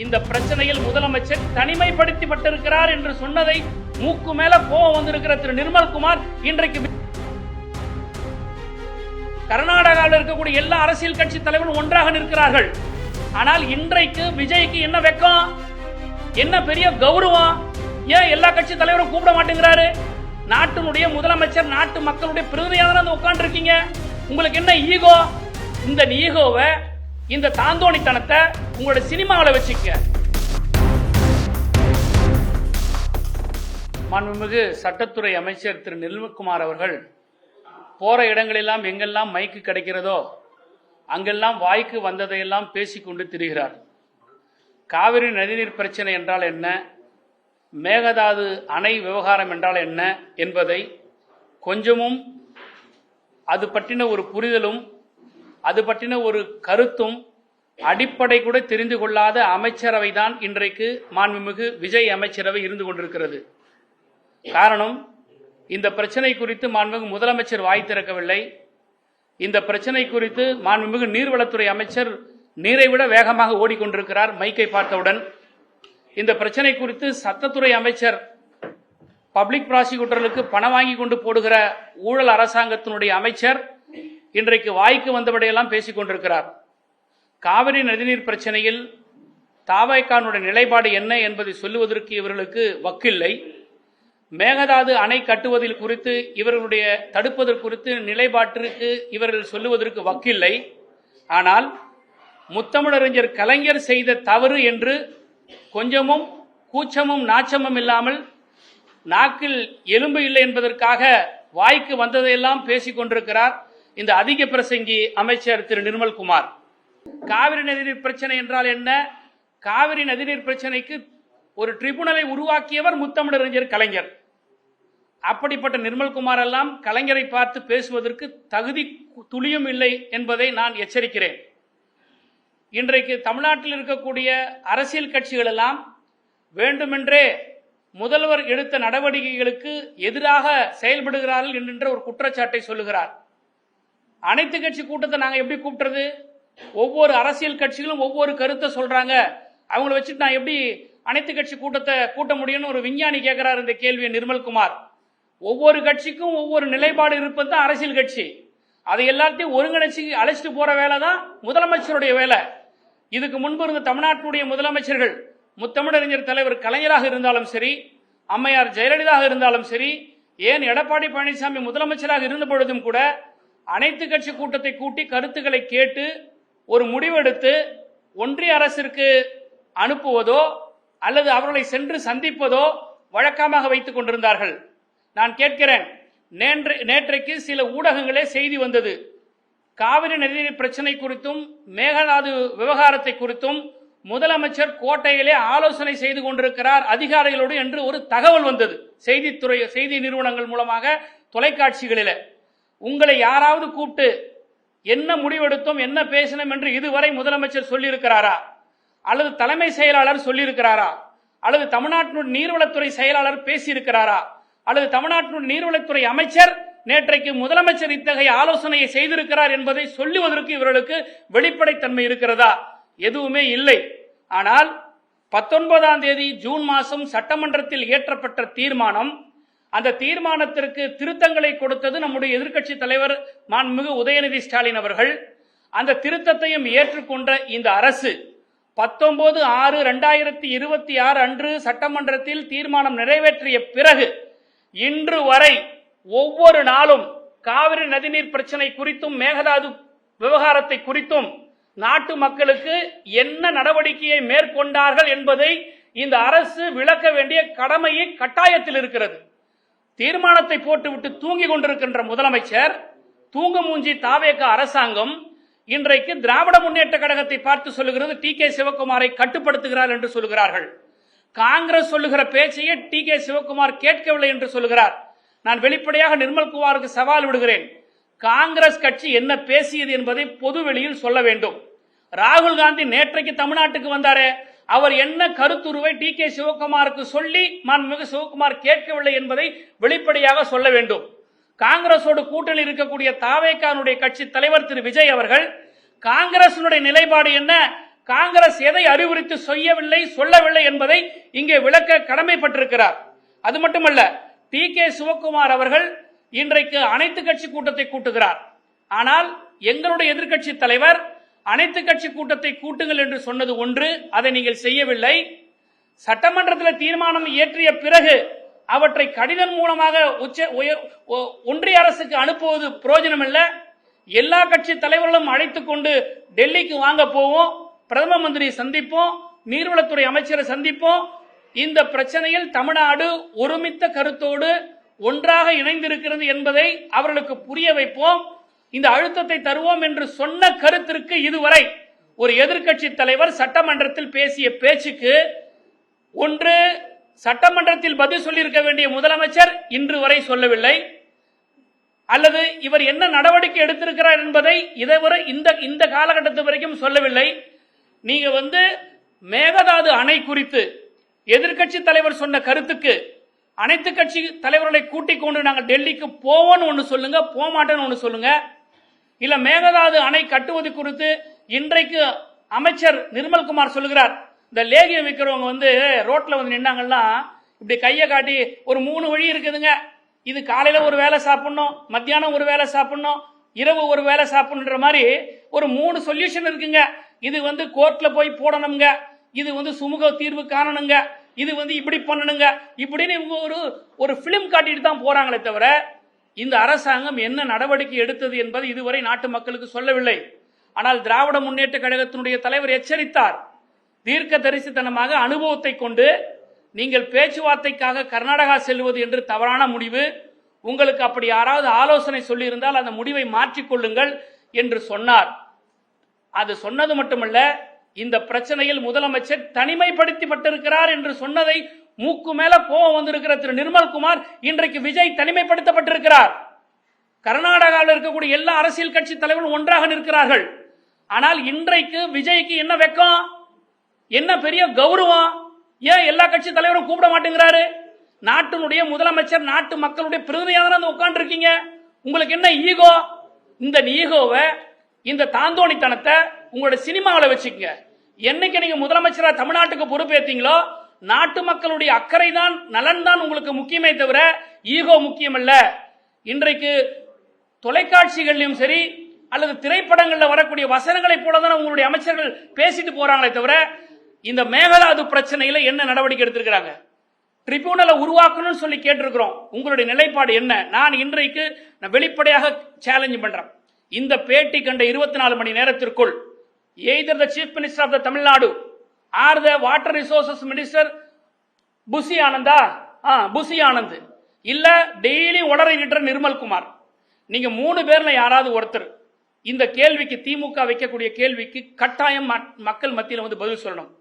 இந்த பிரச்சனையில் முதலமைச்சர் தனிமைப்படுத்தப்பட்டிருக்கிறார் என்று சொன்னதை மூக்கு மேல கோபம் வந்திருக்கிற திரு நிர்மல்குமார் இன்றைக்கு கர்நாடகாவில் இருக்கக்கூடிய எல்லா அரசியல் கட்சி தலைவர்களும் ஒன்றாக நிற்கிறார்கள். ஆனால் இன்றைக்கு விஜய்க்கு என்ன வெக்கம், என்ன பெரிய கௌரவம், ஏன் எல்லா கட்சி தலைவரும் கூப்பிட மாட்டேங்கிறாரு? நாட்டினுடைய முதலமைச்சர் நாட்டு மக்களுடைய பிரதிநிதியாக உட்கார்ந்து இருக்கீங்க, உங்களுக்கு என்ன ஈகோ? இந்த ஈகோவை, இந்த தாந்தோணித்தனத்தை உங்களுடைய சினிமாவில் வச்சுக்க. மாண்புமிகு சட்டத்துறை அமைச்சர் திரு நிர்மல்குமார் அவர்கள் போற இடங்களெல்லாம் எங்கெல்லாம் மைக்கு கிடைக்கிறதோ அங்கெல்லாம் வாய்க்கு வந்ததையெல்லாம் பேசிக்கொண்டு திரிகிறார். காவிரி நதிநீர் பிரச்சனை என்றால் என்ன, மேகதாது அணை விவகாரம் என்றால் என்ன என்பதை கொஞ்சமும் அது பற்றின ஒரு புரிதலும் அது பற்றின ஒரு கருத்தும் அடிப்படை கூட தெரிந்து கொள்ளாத அமைச்சரவை தான் இன்றைக்கு மாண்புமிகு விஜய் அமைச்சரவை இருந்து கொண்டிருக்கிறது. காரணம், இந்த பிரச்சனை குறித்து மாண்புமிகு முதலமைச்சர் வாய் திறக்கவில்லை. இந்த பிரச்சனை குறித்து மாண்புமிகு நீர்வளத்துறை அமைச்சர் நீரை விட வேகமாக ஓடிக்கொண்டிருக்கிறார் மைக்கை பார்த்தவுடன். இந்த பிரச்சனை குறித்து சட்டத்துறை அமைச்சர் பப்ளிக் ப்ராசிக்யூட்டர்களுக்கு பணம் வாங்கி கொண்டு போடுகிற ஊழல் அரசாங்கத்தினுடைய அமைச்சர் இன்றைக்கு வாய்க்கு வந்தபடியெல்லாம் பேசிக் கொண்டிருக்கிறார். காவிரி நதிநீர் பிரச்சனையில் தாவேகானுடைய நிலைப்பாடு என்ன என்பதை சொல்லுவதற்கு இவர்களுக்கு வக்கில்லை. மேகதாது அணை கட்டுவதில் குறித்து இவர்களுடைய தடுப்பதற்கு குறித்து நிலைப்பாட்டிற்கு இவர்கள் சொல்லுவதற்கு வக்கில்லை. ஆனால் முத்தமிழறிஞர் கலைஞர் செய்த தவறு என்று கொஞ்சமும் கூச்சமும் நாச்சமும் இல்லாமல் நாக்கில் எலும்பு இல்லை என்பதற்காக வாய்க்கு வந்ததையெல்லாம் பேசிக் கொண்டிருக்கிறார் இந்த அதிக பிரசங்கி அமைச்சர் திரு நிர்மல்குமார். காவிரி நதிநீர் பிரச்சனை என்றால் என்ன? காவிரி நதிநீர் பிரச்சனைக்கு ஒரு ட்ரிபுனலை உருவாக்கியவர் முத்தமிழறிஞர் கலைஞர். அப்படிப்பட்ட நிர்மல்குமார் எல்லாம் கலைஞரை பார்த்து பேசுவதற்கு தகுதி துளியும் இல்லை என்பதை நான் எச்சரிக்கிறேன். இன்றைக்கு தமிழ்நாட்டில் இருக்கக்கூடிய அரசியல் கட்சிகள் எல்லாம் வேண்டுமென்றே முதல்வர் எடுத்த நடவடிக்கைகளுக்கு எதிராக செயல்படுகிறார்கள் என்கின்ற ஒரு குற்றச்சாட்டை சொல்லுகிறார். அனைத்து கட்சி கூட்டத்தை நாங்க எப்படி கூப்பிடுறது? ஒவ்வொரு அரசியல் கட்சிகளும் ஒவ்வொரு கருத்தை சொல்றாங்க, அவங்களை வச்சுட்டு நான் எப்படி அனைத்து கட்சி கூட்டத்தை கூட்ட முடியும்னு ஒரு விஞ்ஞானி கேட்கிறார் இந்த கேள்வியை நிர்மல்குமார். ஒவ்வொரு கட்சிக்கும் ஒவ்வொரு நிலைப்பாடு இருப்பது தான் அரசியல் கட்சி. அதை எல்லாத்தையும் ஒருங்கிணைச்சு அழைச்சிட்டு போற வேலை தான் முதலமைச்சருடைய வேலை. இதுக்கு முன்பு இருந்த தமிழ்நாட்டினுடைய முதலமைச்சர்கள் முத்தமிழறிஞர் தலைவர் கலைஞராக இருந்தாலும் சரி, அம்மையார் ஜெயலலிதா இருந்தாலும் சரி, ஏன் எடப்பாடி பழனிசாமி முதலமைச்சராக இருந்த பொழுதும் கூட அனைத்து கட்சி கூட்டத்தை கூட்டி கருத்துக்களை கேட்டு ஒரு முடிவெடுத்து ஒன்றிய அரசிற்கு அனுப்புவதோ அல்லது அவர்களை சென்று சந்திப்பதோ வழக்கமாக வைத்துக் கொண்டிருந்தார்கள். நான் கேட்கிறேன், நேற்றைக்கு சில ஊடகங்களே செய்தி வந்தது, காவிரி நதிநீர் பிரச்சனை குறித்தும் மேகதாது விவகாரத்தை குறித்தும் முதலமைச்சர் கோட்டையிலே ஆலோசனை செய்து கொண்டிருக்கிறார் அதிகாரிகளோடு என்று ஒரு தகவல் வந்தது செய்தி நிறுவனங்கள் மூலமாக தொலைக்காட்சிகளில். உங்களை யாராவது கூப்பிட்டு என்ன முடிவெடுத்தோம் என்ன பேசணும் என்று இதுவரை முதலமைச்சர் சொல்லியிருக்கிறாரா? அல்லது தலைமை செயலாளர் சொல்லியிருக்கிறாரா? அல்லது தமிழ்நாட்டினுடைய நீர்வளத்துறை செயலாளர் பேசியிருக்கிறாரா? அல்லது தமிழ்நாட்டினுடைய நீர்வளத்துறை அமைச்சர் நேற்றைக்கு முதலமைச்சர் இத்தகைய ஆலோசனையை செய்திருக்கிறார் என்பதை சொல்லுவதற்கு இவர்களுக்கு வெளிப்படைத்தன்மை இருக்கிறதா? எதுவுமே இல்லை. ஆனால் 19ஆம் தேதி ஜூன் மாதம் சட்டமன்றத்தில் இயற்றப்பட்ட தீர்மானம், அந்த தீர்மானத்திற்கு திருத்தங்களை கொடுத்தது நம்முடைய எதிர்க்கட்சி தலைவர் மாண்புமிகு உதயநிதி ஸ்டாலின் அவர்கள். அந்த திருத்தத்தையும் ஏற்றுக்கொண்ட இந்த அரசு 19/6/2026 அன்று சட்டமன்றத்தில் தீர்மானம் நிறைவேற்றிய பிறகு இன்று வரை ஒவ்வொரு நாளும் காவிரி நதிநீர் பிரச்சனை குறித்தும் மேகதாது விவகாரத்தை குறித்தும் நாட்டு மக்களுக்கு என்ன நடவடிக்கையை மேற்கொண்டார்கள் என்பதை இந்த அரசு விளக்க வேண்டிய கடமையை கட்டாயத்தில் இருக்கிறது. தீர்மானத்தை போட்டுவிட்டு தூங்கி கொண்டிருக்கின்ற முதலமைச்சர், தூங்கு மூஞ்சி தாவேகா அரசாங்கம் இன்றைக்கு திராவிட முன்னேற்ற கழகத்தை பார்த்து சொல்லுகிறது டி.கே. சிவக்குமாரை கட்டுப்படுத்துகிறார் என்று சொல்லுகிறார்கள். காங்கிரஸ் சொல்லுகிற பேச்சையே டி.கே. சிவக்குமார் கேட்கவில்லை என்று சொல்லுகிறார். நான் வெளிப்படையாக நிர்மல்குமாருக்கு சவால் விடுகிறேன், காங்கிரஸ் கட்சி என்ன பேசியது என்பதை பொது வெளியில் சொல்ல வேண்டும். ராகுல் காந்தி நேற்றைக்கு தமிழ்நாட்டுக்கு வந்தாரே, அவர் என்ன கருத்துருவை டி.கே. சிவக்குமாருக்கு சொல்லி மாண்புமிகு சிவக்குமார் கேட்கவில்லை என்பதை வெளிப்படையாக சொல்ல வேண்டும். காங்கிரஸோடு கூட்டணி இருக்கக்கூடிய தாவேகானுடைய கட்சி தலைவர் திரு விஜய் அவர்கள் காங்கிரசினுடைய நிலைப்பாடு என்ன, காங்கிரஸ் எதை அறிவுறுத்தி செய்யவில்லை சொல்லவில்லை என்பதை இங்கே விளக்க கடமைப்பட்டிருக்கிறார். அது மட்டுமல்ல, டி.கே. சிவக்குமார் அவர்கள் இன்றைக்கு அனைத்து கட்சி கூட்டத்தை கூட்டுகிறார். ஆனால் எங்களுடைய எதிர்க்கட்சி தலைவர் அனைத்து கட்சி கூட்டத்தை கூட்டுங்கள் என்று சொன்னது ஒன்று, அதை நீங்கள் செய்யவில்லை. சட்டமன்றத்தில் தீர்மானம் இயற்றிய பிறகு அவற்றை கடிதம் மூலமாக ஒன்றிய அரசுக்கு அனுப்புவது பிரயோஜனம் இல்லை. எல்லா கட்சி தலைவர்களும் அழைத்துக் கொண்டு டெல்லிக்கு வாங்க போவோம், பிரதம மந்திரி சந்திப்போம், நீர்வளத்துறை அமைச்சரை சந்திப்போம். இந்த பிரச்சனையில் தமிழ்நாடு ஒருமித்த கருத்தோடு ஒன்றாக இணைந்திருக்கிறது என்பதை அவர்களுக்கு புரிய வைப்போம், இந்த அழுத்தத்தை தருவோம் என்று சொன்ன கருத்திற்கு இதுவரை ஒரு எதிர்க்கட்சி தலைவர் சட்டமன்றத்தில் பேசிய பேச்சுக்கு ஒன்று சட்டமன்றத்தில் பதில் சொல்லியிருக்க வேண்டிய முதலமைச்சர் இன்று வரை சொல்லவில்லை, அல்லது இவர் என்ன நடவடிக்கை எடுத்திருக்கிறார் என்பதை இதுவரை இந்த காலகட்டத்து வரைக்கும் சொல்லவில்லை. நீங்க மேகதாது அணை குறித்து எதிர்க்கட்சி தலைவர் சொன்ன கருத்துக்கு அனைத்து கட்சி தலைவர்களை கூட்டிக் கொண்டு நாங்கள் டெல்லிக்கு போவோம்னு ஒன்று சொல்லுங்க, போக மாட்டேன்னு ஒன்று சொல்லுங்க. இல்ல மேகதாது அணை கட்டுவது குறித்து இன்றைக்கு அமைச்சர் நிர்மல்குமார் சொல்லுகிறார், இந்த லேகியம் விற்கிறவங்க ரோட்ல நின்னாங்கன்னா இப்படி கையை காட்டி ஒரு 3 வழி இருக்குதுங்க, இது காலையில ஒரு வேலை சாப்பிடணும், மத்தியானம் ஒரு வேலை சாப்பிடணும், இரவு ஒரு வேலை சாப்பிடணுன்ற மாதிரி ஒரு 3 சொல்யூஷன் இருக்குங்க. இது கோர்ட்ல போய் போடணுங்க, இது சுமூக தீர்வு காணணுங்க, இது இப்படி பண்ணணுங்க, இப்படின்னு ஒரு பிலிம் காட்டிட்டு தான் போறாங்களே தவிர இந்த அரசாங்கம் என்ன நடவடிக்கை எடுத்தது என்பது இதுவரை நாட்டு மக்களுக்கு சொல்லவில்லை. ஆனால் திராவிட முன்னேற்ற கழகத்தினுடைய தலைவர் எச்சரித்தார், தீர்க்க தரிசித்தனமாக அனுபவத்தை கொண்டு நீங்கள் பேச்சுவார்த்தைக்காக கர்நாடகா செல்வது என்று தவறான முடிவு, உங்களுக்கு அப்படி யாராவது ஆலோசனை சொல்லி இருந்தால் அந்த முடிவை மாற்றிக்கொள்ளுங்கள் என்று சொன்னார். அது சொன்னது மட்டுமல்ல, இந்த பிரச்சனையில் முதலமைச்சர் தனிமைப்படுத்தப்பட்டிருக்கிறார் என்று சொன்னதை மூக்கு மேல கோபம் வந்திருக்கிற திரு நிர்மல்குமார் இன்றைக்கு விஜய் தனிமைப்படுத்தப்பட்டிருக்கிறார். கர்நாடகாவில் இருக்கக்கூடிய எல்லா அரசியல் கட்சி தலைவர்களும் ஒன்றாக நிற்கிறார்கள். ஆனால் இன்றைக்கு விஜய்க்கு என்ன வெக்கம், என்ன பெரிய கௌரவம், ஏன் எல்லா கட்சி தலைவரும் கூப்பிட மாட்டேங்கிறாரு? நாட்டினுடைய முதலமைச்சர் நாட்டு மக்களுடைய பிரதிநிதியாக உட்கார்ந்து இருக்கீங்க, உங்களுக்கு என்ன ஈகோ? இந்த ஈகோவை, இந்த தாந்தோணித்தனத்தை உங்களோட சினிமாவில் வச்சுக்கங்க. என்னைக்கு நீங்க முதலமைச்சரா தமிழ்நாட்டுக்கு பொறுப்பேற்றீங்களோ நாட்டு மக்களுடைய அக்கறை தான், நலன் தான் உங்களுக்கு முக்கியமே தவிர ஈகோ முக்கியம் அல்ல. இன்றைக்கு தொலைக்காட்சிகளிலும் சரி அல்லது திரைப்படங்களில் வரக்கூடிய வசனங்களை போலதான் உங்களுடைய அமைச்சர்கள் பேசிட்டு போறாங்களே தவிர இந்த மேகதாது பிரச்சனையில என்ன நடவடிக்கை எடுத்திருக்கிறாங்க? ட்ரிபியூனலை உருவாக்கணும்னு சொல்லி கேட்டிருக்கிறோம். உங்களுடைய நிலைப்பாடு என்ன? நான் இன்றைக்கு வெளிப்படையாக சேலஞ்ச் பண்றேன், இந்த பேட்டி கண்ட 24 மணி நேரத்திற்குள் either the chief minister of the Tamil Nadu or the water resources minister Bussy Anand இல்ல டெய்லி உளறிட்டு நிர்மல்குமார், நீங்க 3 பேர்ல யாராவது ஒருத்தர் இந்த கேள்விக்கு, திமுக வைக்கக்கூடிய கேள்விக்கு கட்டாயம் மக்கள் மத்தியில் பதில் சொல்லணும்.